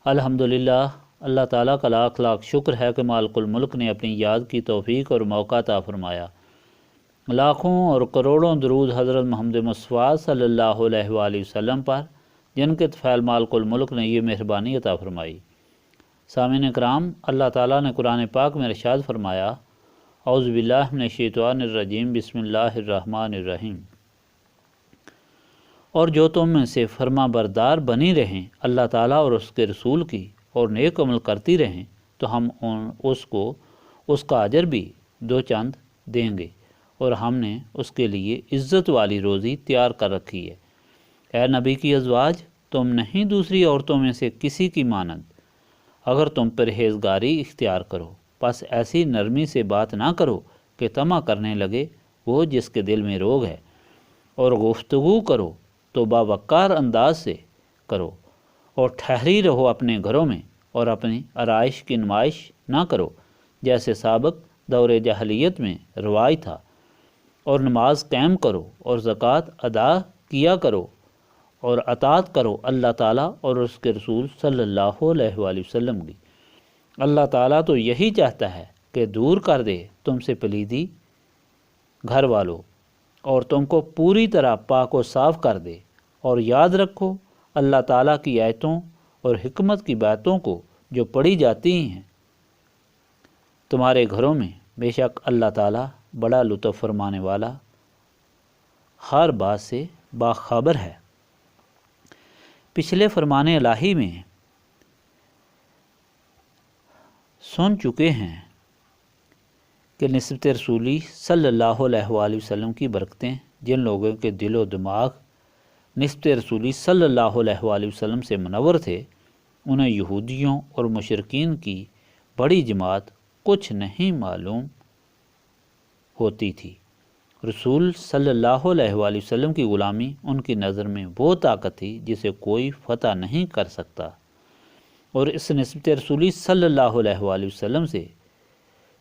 الحمدللہ، اللہ تعالیٰ کا لاکھ لاکھ شکر ہے کہ مالک الملک نے اپنی یاد کی توفیق اور موقع عطا فرمایا۔ لاکھوں اور کروڑوں درود حضرت محمد مصطفیٰ صلی اللہ علیہ وآلہ وسلم پر، جن کے طفیل مالک الملک نے یہ مہربانی عطا فرمائی۔ سامعین کرام، اللہ تعالیٰ نے قرآن پاک میں ارشاد فرمایا، اعوذ باللہ من الشیطان الرجیم، بسم اللہ الرحمن الرحیم۔ اور جو تم میں سے فرما بردار بنی رہیں اللہ تعالیٰ اور اس کے رسول کی، اور نیک عمل کرتی رہیں، تو ہم اس کو اس کا اجر بھی دو چند دیں گے، اور ہم نے اس کے لیے عزت والی روزی تیار کر رکھی ہے۔ اے نبی کی ازواج، تم نہیں دوسری عورتوں میں سے کسی کی مانند، اگر تم پرہیزگاری اختیار کرو، پس ایسی نرمی سے بات نہ کرو کہ طمع کرنے لگے وہ جس کے دل میں روگ ہے، اور گفتگو کرو تو باوقار انداز سے کرو، اور ٹھہری رہو اپنے گھروں میں، اور اپنی آرائش کی نمائش نہ کرو جیسے سابق دور جاہلیت میں رواج تھا، اور نماز قائم کرو اور زکوٰۃ ادا کیا کرو، اور اطاعت کرو اللہ تعالیٰ اور اس کے رسول صلی اللہ علیہ وآلہ وسلم کی۔ اللہ تعالیٰ تو یہی چاہتا ہے کہ دور کر دے تم سے پلیدی گھر والوں، اور تم کو پوری طرح پاک و صاف کر دے۔ اور یاد رکھو اللہ تعالیٰ کی آیتوں اور حکمت کی باتوں کو جو پڑھی جاتی ہیں تمہارے گھروں میں، بے شک اللہ تعالیٰ بڑا لطف فرمانے والا، ہر بات سے باخبر ہے۔ پچھلے فرمان الہی میں سن چکے ہیں کہ نسبت رسولی صلی اللہ علیہ وآلہ وسلم کی برکتیں جن لوگوں کے دل و دماغ نسبت رسولی صلی اللہ علیہ وآلہ وسلم سے منور تھے، انہیں یہودیوں اور مشرکین کی بڑی جماعت کچھ نہیں معلوم ہوتی تھی۔ رسول صلی اللہ علیہ وآلہ وسلم کی غلامی ان کی نظر میں وہ طاقت تھی جسے کوئی فتح نہیں کر سکتا، اور اس نسبت رسولی صلی اللہ علیہ وآلہ وسلم سے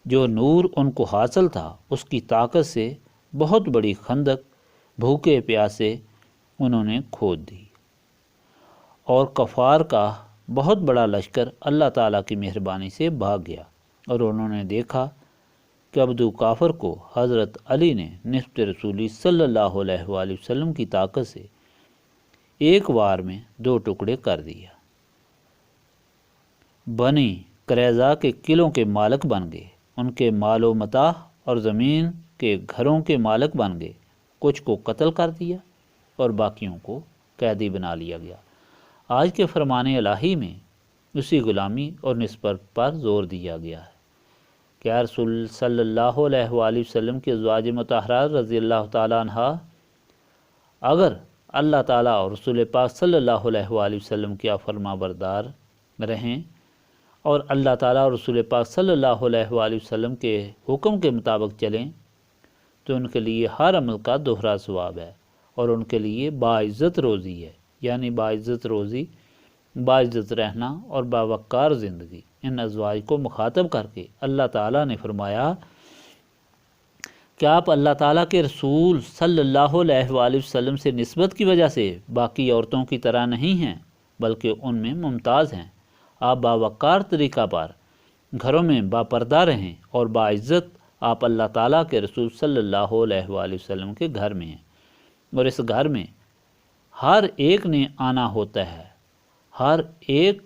جو نور ان کو حاصل تھا، اس کی طاقت سے بہت بڑی خندق بھوکے پیاسے انہوں نے کھود دی، اور کفار کا بہت بڑا لشکر اللہ تعالیٰ کی مہربانی سے بھاگ گیا، اور انہوں نے دیکھا کہ عبدو کافر کو حضرت علی نے نسبت رسولی صلی اللہ علیہ وآلہ وسلم کی طاقت سے ایک وار میں 2 ٹکڑے کر دیا۔ بنی قریظہ کے قلعوں کے مالک بن گئے، ان کے مال و متاع اور زمین کے گھروں کے مالک بن گئے، کچھ کو قتل کر دیا اور باقیوں کو قیدی بنا لیا گیا۔ آج کے فرمان الہی میں اسی غلامی اور نسبت پر زور دیا گیا ہے کہ رسول صلی اللہ علیہ وآلہ وسلم کے ازواج مطہرات رضی اللہ تعالیٰ عنہ اگر اللہ تعالیٰ اور رسول پاک صلی اللہ علیہ وآلہ وسلم کیا فرما بردار رہیں، اور اللہ تعالیٰ اور رسول پاک صلی اللہ علیہ وآلہ وسلم کے حکم کے مطابق چلیں، تو ان کے لیے ہر عمل کا دوہرا ثواب ہے، اور ان کے لیے باعزت روزی ہے، یعنی باعزت روزی، باعزت رہنا اور باوقار زندگی۔ ان ازواج کو مخاطب کر کے اللہ تعالیٰ نے فرمایا کہ آپ اللہ تعالیٰ کے رسول صلی اللہ علیہ وآلہ وسلم سے نسبت کی وجہ سے باقی عورتوں کی طرح نہیں ہیں، بلکہ ان میں ممتاز ہیں۔ آپ باوقار طریقہ پر گھروں میں باپردہ رہیں، اور باعزت آپ اللہ تعالیٰ کے رسول صلی اللہ علیہ وآلہ وسلم کے گھر میں ہیں، اور اس گھر میں ہر ایک نے آنا ہوتا ہے، ہر ایک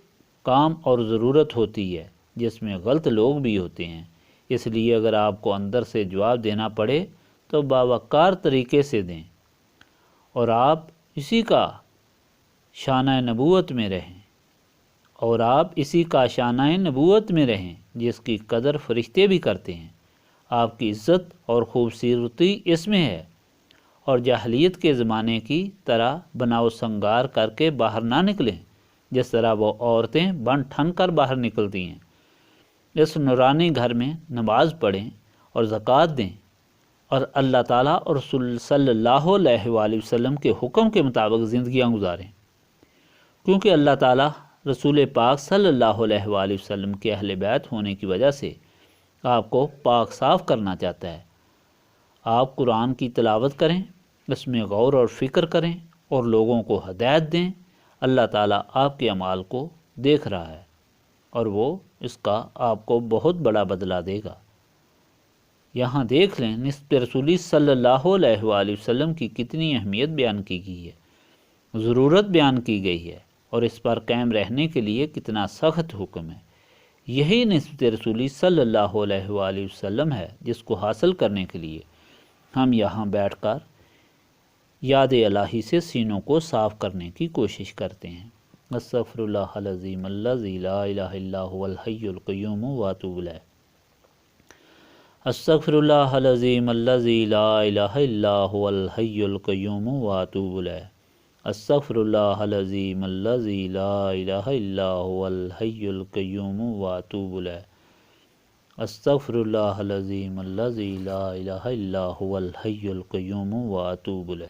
کام اور ضرورت ہوتی ہے، جس میں غلط لوگ بھی ہوتے ہیں۔ اس لیے اگر آپ کو اندر سے جواب دینا پڑے تو باوقار طریقے سے دیں، اور آپ اسی کا شانہ نبوت میں رہیں، جس کی قدر فرشتے بھی کرتے ہیں۔ آپ کی عزت اور خوبصورتی اس میں ہے، اور جاہلیت کے زمانے کی طرح بناؤ سنگار کر کے باہر نہ نکلیں، جس طرح وہ عورتیں بن ٹھن کر باہر نکلتی ہیں۔ اس نورانی گھر میں نماز پڑھیں اور زکوٰۃ دیں، اور اللہ تعالیٰ اور رسول صلی اللہ علیہ وآلہ وسلم کے حکم کے مطابق زندگیاں گزاریں، کیونکہ اللہ تعالیٰ رسول پاک صلی اللہ علیہ وآلہ وسلم کے اہل بیت ہونے کی وجہ سے آپ کو پاک صاف کرنا چاہتا ہے۔ آپ قرآن کی تلاوت کریں، اس میں غور اور فکر کریں، اور لوگوں کو ہدایت دیں۔ اللہ تعالیٰ آپ کے اعمال کو دیکھ رہا ہے اور وہ اس کا آپ کو بہت بڑا بدلہ دے گا۔ یہاں دیکھ لیں نسبت رسولی صلی اللہ علیہ وآلہ وسلم کی کتنی اہمیت بیان کی گئی ہے، ضرورت بیان کی گئی ہے، اور اس پر قائم رہنے کے لیے کتنا سخت حکم ہے۔ یہی نسبت رسولی صلی اللہ علیہ وآلہ وسلم ہے جس کو حاصل کرنے کے لیے ہم یہاں بیٹھ کر یاد الہی سے سینوں کو صاف کرنے کی کوشش کرتے ہیں۔ استغفر اللہ العظیم الذی لا الہ الا هو الحی القیوم واتوب الیہ۔ استغفر اللہ العظیم الذی لا الہ الا هو الحی القیوم واتوب الیہ۔ استغفر اللہ العظیم الذی لا الہ الا هو الحی القیوم واتوب الیہ۔ استغفر اللہ العظیم الذی لا الہ الا هو الحی القیوم واتوب الیہ۔